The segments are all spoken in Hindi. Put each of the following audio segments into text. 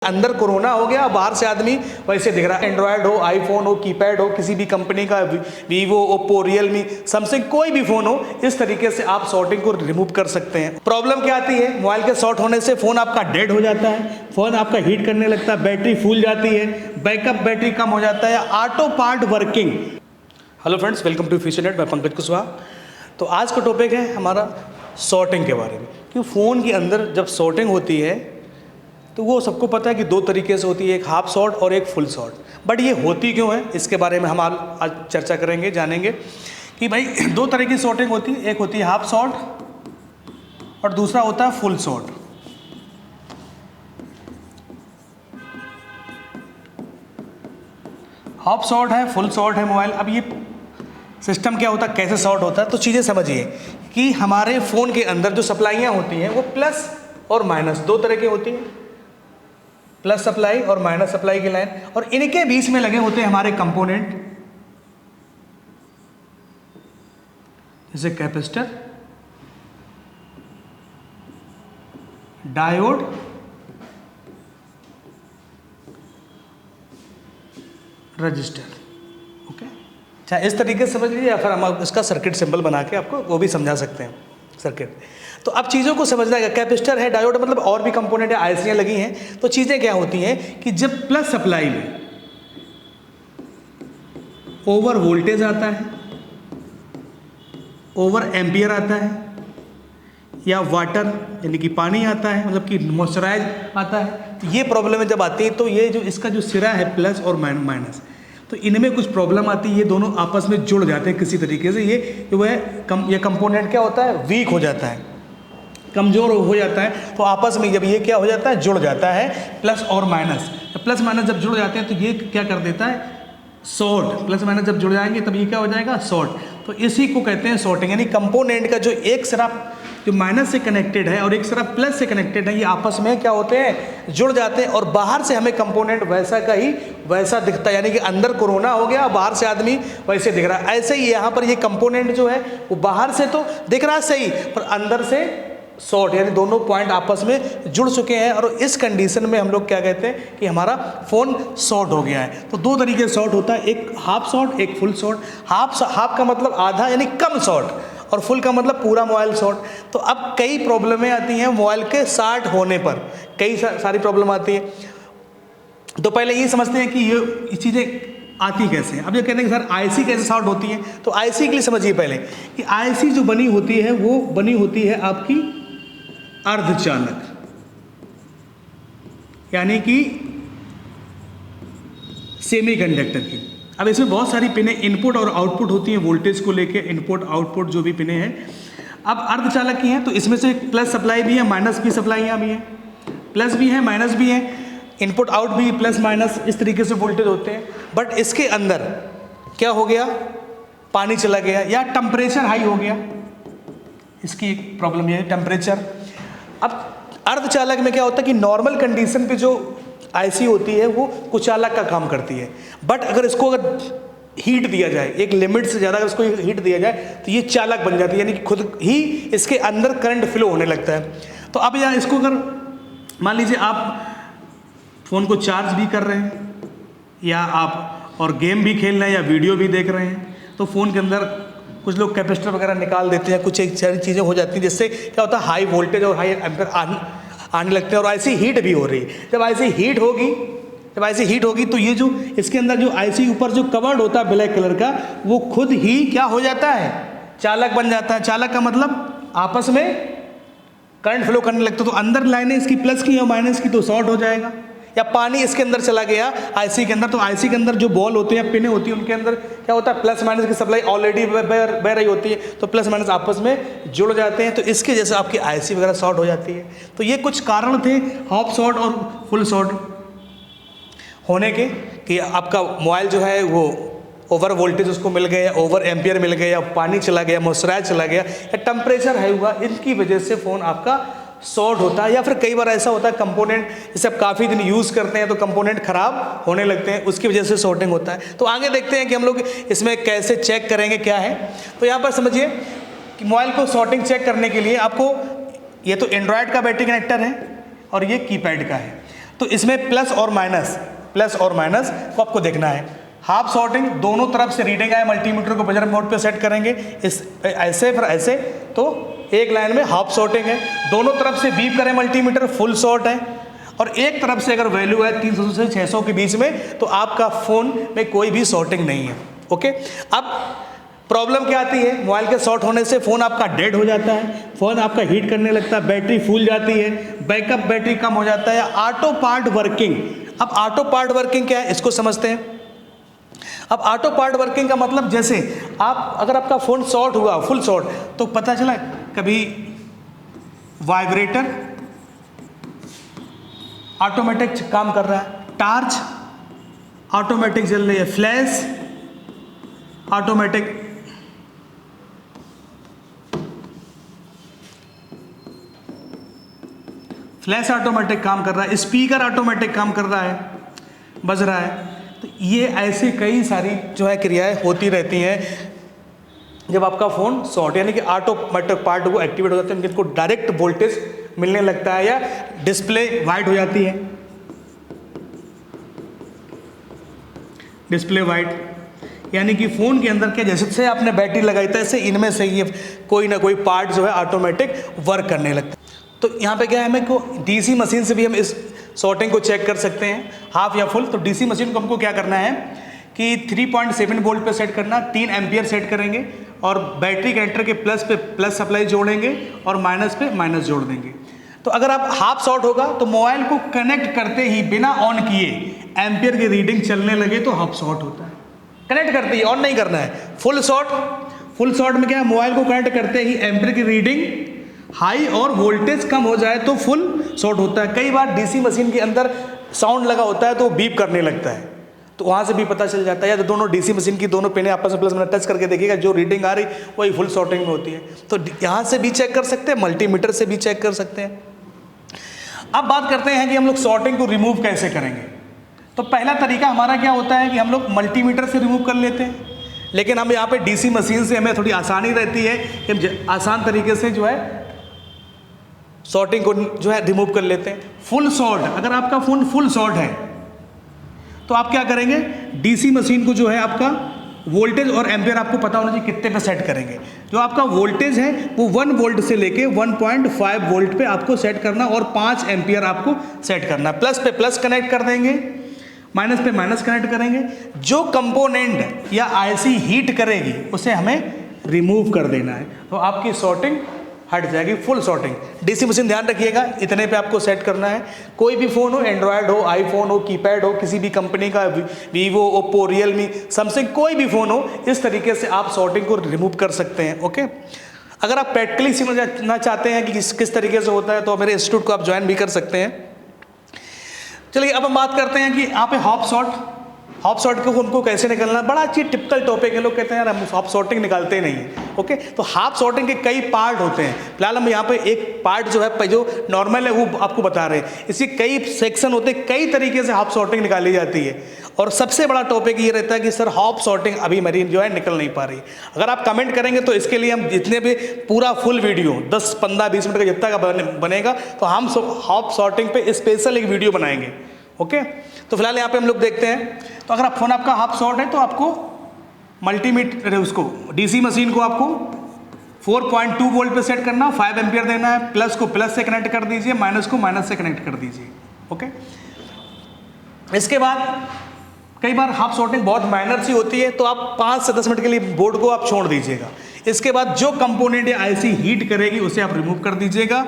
अंदर कोरोना हो गया, बाहर से आदमी वैसे दिख रहा है। एंड्रॉयड हो, आईफोन हो, कीपैड हो, किसी भी कंपनी का, वीवो, ओप्पो, रियलमी, सैमसंग, कोई भी फोन हो, इस तरीके से आप शॉर्टिंग को रिमूव कर सकते हैं। प्रॉब्लम क्या आती है? मोबाइल के शॉर्ट होने से फोन आपका डेड हो जाता है, फोन आपका हीट करने लगता है, बैटरी फूल जाती है, बैकअप बैटरी कम हो जाता है, auto part working. Hello friends, welcome to Futurenet. मैं पंकज कुशवाहा। तो आज का टॉपिक है हमारा शॉर्टिंग के बारे में। क्योंकि फ़ोन के अंदर जब शॉर्टिंग होती है तो वो सबको पता है कि दो तरीके से होती है, एक हाफ शॉर्ट और एक फुल शॉर्ट। बट ये होती क्यों है, इसके बारे में हम आज चर्चा करेंगे, जानेंगे कि भाई दो तरह की शॉर्टिंग होती है। एक होती है हाफ शॉर्ट और दूसरा होता है फुल शॉर्ट। हाफ शॉर्ट है, फुल शॉर्ट है मोबाइल। अब ये सिस्टम क्या होता है, कैसे शॉर्ट होता है, तो चीज़ें समझिए कि हमारे फ़ोन के अंदर जो सप्लाइयाँ होती हैं वो प्लस और माइनस दो तरह की होती हैं, प्लस सप्लाई और माइनस सप्लाई की लाइन, और इनके बीच में लगे होते हैं हमारे कंपोनेंट, जैसे कैपेसिटर, डायोड, रजिस्टर। ओके, चाहे इस तरीके से समझ लीजिए या फिर हम इसका सर्किट सिंबल बना के आपको वो भी समझा सकते हैं सर्किट। तो अब चीज़ों को समझना है। कैपेसिटर है, डायोड मतलब और भी कंपोनेंट है, आईसियाँ लगी हैं। तो चीज़ें क्या होती हैं कि जब प्लस सप्लाई में ओवर वोल्टेज आता है, ओवर एम्पियर आता है, या वाटर यानी कि पानी आता है, मतलब कि मॉइस्चराइज आता है, तो ये प्रॉब्लम जब आती है तो ये जो इसका जो सिरा है प्लस और माइनस, तो इनमें कुछ प्रॉब्लम आती है। ये दोनों आपस में जुड़ जाते हैं किसी तरीके से। ये जो है ये कंपोनेंट क्या होता है, वीक हो जाता है, कमज़ोर हो जाता है। तो आपस में जब ये क्या हो जाता है, जुड़ जाता है, प्लस और माइनस। प्लस माइनस जब जुड़ जाते हैं तो ये क्या कर देता है, शॉर्ट। प्लस माइनस जब जुड़ जाएंगे तब ये क्या हो जाएगा, शॉर्ट। तो इसी को कहते हैं शॉर्टिंग। यानी कंपोनेंट का जो एक सिरा जो माइनस से कनेक्टेड है और एक सिरा प्लस से कनेक्टेड है, ये आपस में क्या होते हैं, जुड़ जाते हैं, और बाहर से हमें कंपोनेंट वैसा का ही वैसा दिखता है। यानी कि अंदर कोरोना हो गया, बाहर से आदमी वैसे दिख रहा है। ऐसे ही यहाँ पर ये कंपोनेंट जो है वो बाहर से तो दिख रहा है सही, पर अंदर से शॉर्ट, यानी दोनों पॉइंट आपस में जुड़ चुके हैं। और इस कंडीशन में हम लोग क्या कहते हैं कि हमारा फ़ोन शॉर्ट हो गया है। तो दो तरीके से शॉर्ट होता है, एक हाफ शॉर्ट, एक फुल शॉर्ट। हाफ का मतलब आधा यानी कम शॉर्ट, और फुल का मतलब पूरा मोबाइल शॉर्ट। तो अब कई प्रॉब्लमें आती हैं मोबाइल के शॉर्ट होने पर, कई सारी प्रॉब्लम आती है। तो पहले ये समझते हैं कि ये चीज़ें आती कैसे हैं। अब ये कहते हैं कि सर आईसी कैसे शॉर्ट होती है, तो आईसी के लिए समझिए पहले कि आईसी जो बनी होती है वो बनी होती है आपकी अर्धचालक, यानी कि सेमीकंडक्टर की। अब इसमें बहुत सारी पिनें इनपुट और आउटपुट होती हैं, वोल्टेज को लेके इनपुट आउटपुट जो भी पिनें हैं। अब अर्धचालक की हैं तो इसमें से प्लस सप्लाई भी है, माइनस भी सप्लाइयाँ भी हैं, प्लस भी है, माइनस भी है, इनपुट आउट भी, प्लस माइनस इस तरीके से वोल्टेज होते हैं। बट इसके अंदर क्या हो गया, पानी चला गया या टेम्परेचर हाई हो गया, इसकी एक प्रॉब्लम ये है, टेम्परेचर। अब अर्धचालक में क्या होता है कि नॉर्मल कंडीशन पे जो आईसी होती है वो कुचालक का काम करती है। बट अगर इसको अगर हीट दिया जाए, एक लिमिट से ज़्यादा अगर इसको हीट दिया जाए तो ये चालक बन जाती है, यानी कि खुद ही इसके अंदर करंट फ्लो होने लगता है। तो अब यहाँ इसको अगर मान लीजिए आप फ़ोन को चार्ज भी कर रहे हैं, या आप और गेम भी खेल रहे हैं, या वीडियो भी देख रहे हैं, तो फ़ोन के अंदर कुछ लोग कैपेसिटर वगैरह निकाल देते हैं, कुछ एक सारी चीज़ें हो जाती हैं जिससे क्या होता है, हाई वोल्टेज और हाई एम्पियर आने लगते हैं, और ऐसी हीट भी हो रही है। जब ऐसी हीट होगी तो ये जो इसके अंदर जो आईसी ऊपर जो कवर्ड होता है ब्लैक कलर का, वो खुद ही क्या हो जाता है, चालक बन जाता है। चालक का मतलब आपस में करंट फ्लो करने लगता है। तो अंदर लाइनें इसकी प्लस की और माइनस की तो शॉर्ट हो जाएगा। या पानी इसके अंदर चला गया आईसी के अंदर, तो आईसी के अंदर जो बॉल होते हैं, पिनें होती हैं, उनके अंदर क्या होता है, प्लस माइनस की सप्लाई ऑलरेडी बह रही होती है, तो प्लस माइनस आपस में जुड़ जाते हैं। तो इसके जैसे आपकी आईसी वगैरह शॉर्ट हो जाती है। तो ये कुछ कारण थे हाफ शॉर्ट और फुल शॉर्ट होने के, कि आपका मोबाइल जो है वो ओवर वोल्टेज उसको मिल गया, ओवर एम्पियर मिल गया, पानी चला गया, मॉइस्चराइज चला गया, या टेम्परेचर हाई हुआ, इनकी वजह से फ़ोन आपका शॉर्ट होता है। या फिर कई बार ऐसा होता है कंपोनेंट जैसे आप काफ़ी दिन यूज़ करते हैं तो कंपोनेंट ख़राब होने लगते हैं, उसकी वजह से शॉर्टिंग होता है। तो आगे देखते हैं कि हम लोग इसमें कैसे चेक करेंगे, क्या है। तो यहाँ पर समझिए कि मोबाइल को शॉर्टिंग चेक करने के लिए आपको, ये तो एंड्रॉयड का बैटरी कनेक्टर है और ये कीपैड का है। तो इसमें प्लस और माइनस को आपको देखना है। हाफ सॉर्टिंग, दोनों तरफ से रीडिंग आए, मल्टीमीटर को बजर मोड पे सेट करेंगे, इस ऐसे फिर ऐसे, तो एक लाइन में हाफ सॉर्टिंग है। दोनों तरफ से बीप करें मल्टीमीटर, फुल सॉर्ट है। और एक तरफ से अगर वैल्यू है 300 से 600 के बीच में, तो आपका फ़ोन में कोई भी सॉर्टिंग नहीं है। ओके, अब प्रॉब्लम क्या आती है, मोबाइल के शॉर्ट होने से फ़ोन आपका डेड हो जाता है, फ़ोन आपका हीट करने लगता है, बैटरी फूल जाती है, बैकअप बैटरी कम हो जाता है, ऑटो पार्ट वर्किंग। अब ऑटो पार्ट वर्किंग क्या है, इसको समझते हैं। अब ऑटो पार्ट वर्किंग का मतलब, जैसे अगर आपका फ़ोन शॉर्ट हुआ, फुल शॉर्ट, तो पता चला कभी वाइब्रेटर ऑटोमेटिक काम कर रहा है, टार्च ऑटोमेटिक जल रही है, फ्लैश ऑटोमेटिक, फ्लैश ऑटोमेटिक काम कर रहा है, स्पीकर ऑटोमेटिक काम कर रहा है, बज रहा है। तो ये ऐसे कई सारी जो है क्रियाएं होती रहती हैं जब आपका फ़ोन शॉर्ट, यानी कि ऑटोमेटिक पार्ट वो एक्टिवेट हो जाते हैं, जिनको डायरेक्ट वोल्टेज मिलने लगता है या डिस्प्ले वाइट हो जाती है, डिस्प्ले वाइट, यानी कि फ़ोन के अंदर क्या, जैसे से आपने बैटरी लगाई था, ऐसे इनमें से ये कोई ना कोई पार्ट जो है ऑटोमेटिक वर्क करने लगता है। तो यहाँ पे क्या है, हमें को डीसी मशीन से भी हम इस सॉर्टिंग को चेक कर सकते हैं, हाफ या फुल। तो डीसी मशीन को हमको क्या करना है कि 3.7 वोल्ट पे सेट करना, 3 एम्पियर सेट करेंगे और बैटरी कनेक्टर के प्लस पे प्लस सप्लाई जोड़ेंगे और माइनस पे माइनस जोड़ देंगे। तो अगर आप हाफ शॉर्ट होगा तो मोबाइल को कनेक्ट करते ही बिना ऑन किए एम्पियर की रीडिंग चलने लगे तो हाफ शॉर्ट होता है। कनेक्ट करते ही, ऑन नहीं करना है। फुल शॉर्ट में क्या है, मोबाइल को कनेक्ट करते ही एम्पियर की रीडिंग हाई और वोल्टेज कम हो जाए तो फुल शॉर्ट होता है। कई बार डीसी मशीन के अंदर साउंड लगा होता है तो वो बीप करने लगता है, तो वहाँ से भी पता चल जाता है। या तो दोनों डीसी मशीन की दोनों पिने आपस में प्लस माइनस टच करके देखिएगा, जो रीडिंग आ रही वही फुल शॉर्टिंग में होती है। तो यहाँ से भी चेक कर सकते हैं, मल्टीमीटर से भी चेक कर सकते हैं। अब बात करते हैं कि हम लोग शॉर्टिंग को रिमूव कैसे करेंगे। तो पहला तरीका हमारा क्या होता है कि हम लोग मल्टीमीटर से रिमूव कर लेते हैं, लेकिन हम यहाँ पे डीसी मशीन से हमें थोड़ी आसानी रहती है कि हम आसान तरीके से जो है शॉर्टिंग को जो है रिमूव कर लेते हैं। फुल शॉर्ट, अगर आपका फ़ोन फुल शॉर्ट है तो आप क्या करेंगे, डीसी मशीन को जो है आपका वोल्टेज और एम्पियर आपको पता होना चाहिए कितने पे सेट करेंगे। जो आपका वोल्टेज है वो 1 वोल्ट से लेके 1.5 वोल्ट पे आपको सेट करना और 5 एम्पियर आपको सेट करना। प्लस पे प्लस कनेक्ट कर देंगे, माइनस पे माइनस कनेक्ट करेंगे। जो कंपोनेंट या आईसी हीट करेगी उसे हमें रिमूव कर देना है, तो आपकी शॉर्टिंग हट जाएगी, फुल शॉर्टिंग। डीसी मशीन ध्यान रखिएगा, इतने पे आपको सेट करना है। कोई भी फ़ोन हो, एंड्रॉयड हो, आईफोन हो, कीपैड हो, किसी भी कंपनी का, वीवो, ओप्पो, रियलमी, सैमसंग, कोई भी फ़ोन हो, इस तरीके से आप शॉर्टिंग को रिमूव कर सकते हैं। ओके, अगर आप प्रैक्टिकली समझना चाहते हैं कि किस तरीके से होता है तो मेरे इंस्टीट्यूट को आप ज्वाइन भी कर सकते हैं। चलिए अब हम बात करते हैं कि यहाँ पे हॉप शॉर्ट को उनको कैसे निकलना, बड़ा अच्छी टिपिकल टॉपिक है। लोग कहते हैं यार हम हॉप शॉर्टिंग निकालते ही नहीं है। ओके, तो हाफ शॉर्टिंग के कई पार्ट होते हैं। फिलहाल हम यहाँ पे एक पार्ट जो है जो नॉर्मल है वो आपको बता रहे हैं। इसके कई सेक्शन होते हैं, कई तरीके से हाफ शॉर्टिंग निकाली जाती है। और सबसे बड़ा टॉपिक ये रहता है कि सर हाफ शॉर्टिंग अभी मेरी जो है निकल नहीं पा रही। अगर आप कमेंट करेंगे तो इसके लिए हम जितने भी पूरा फुल वीडियो 10, 15, 20 मिनट का जितना का बनेगा तो हम हाफ शॉर्टिंग पे स्पेशल एक वीडियो बनाएंगे। ओके, तो फिलहाल यहाँ पे हम लोग देखते हैं। तो अगर फ़ोन आपका हाफ शॉर्ट है तो आपको मल्टीमीटर उसको डीसी मशीन को आपको 4.2 वोल्ट पे सेट करना, 5 एम्पियर देना है। प्लस को प्लस से कनेक्ट कर दीजिए, माइनस को माइनस से कनेक्ट कर दीजिए। ओके, इसके बाद कई बार हाफ शॉर्टिंग बहुत माइनर सी होती है तो आप 5 से 10 मिनट के लिए बोर्ड को आप छोड़ दीजिएगा। इसके बाद जो कंपोनेंट या आईसी हीट करेगी उसे आप रिमूव कर दीजिएगा,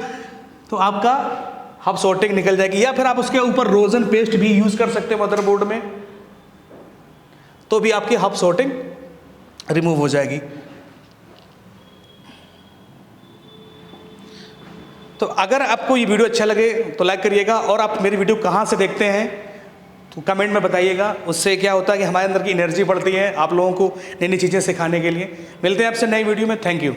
तो आपका हाफ शॉर्टिंग निकल जाएगी। या फिर आप उसके ऊपर रोजन पेस्ट भी यूज कर सकते हैं मदरबोर्ड में, तो भी आपकी हाफ शॉर्टिंग रिमूव हो जाएगी। तो अगर आपको ये वीडियो अच्छा लगे तो लाइक करिएगा, और आप मेरी वीडियो कहाँ से देखते हैं तो कमेंट में बताइएगा। उससे क्या होता है कि हमारे अंदर की एनर्जी बढ़ती है आप लोगों को नई नई चीज़ें सिखाने के लिए। मिलते हैं आपसे नई वीडियो में। Thank you.